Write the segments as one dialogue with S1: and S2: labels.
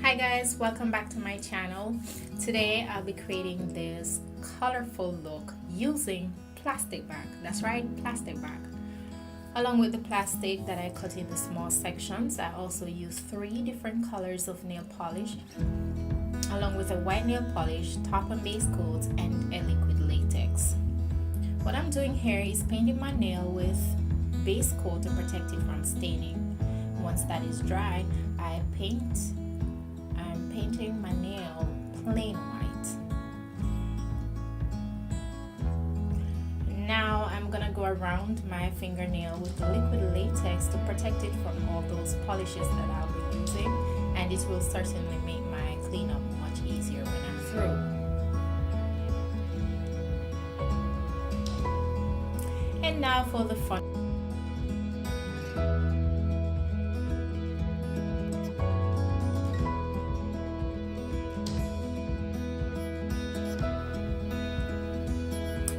S1: Hi guys, welcome back to my channel. Today I'll be creating this colorful look using plastic bag. That's right, plastic bag. Along with the plastic that I cut into small sections, I also use 3 different colors of nail polish, along with a white nail polish, top and base coat, and a liquid latex. What I'm doing here is painting my nail with base coat to protect it from staining. Once that is dry, I'm painting my nail plain white. Now I'm gonna go around my fingernail with the liquid latex to protect it from all those polishes that I'll be using, and it will certainly make my cleanup much easier when I'm through. And now for the fun.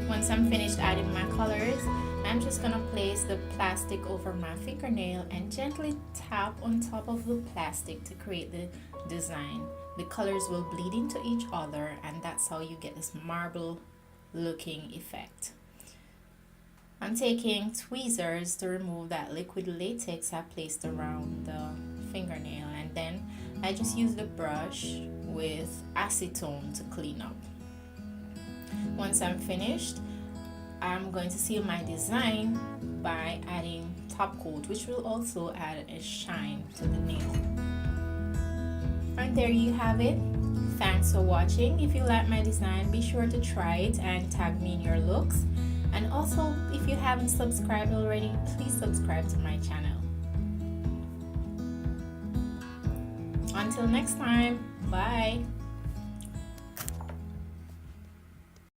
S1: Once I'm finished adding my colors, I'm just gonna place the plastic over my fingernail and gently tap on top of the plastic to create the design. The colors will bleed into each other, and that's how you get this marble looking effect. I'm taking tweezers to remove that liquid latex I placed around the fingernail, and then I just use the brush with acetone to clean up. Once I'm finished, I'm going to seal my design by adding top coat, which will also add a shine to the nail. And there you have it. Thanks for watching. If you like my design, be sure to try it and tag me in your looks. And also, if you haven't subscribed already, please subscribe to my channel. Until next time, bye.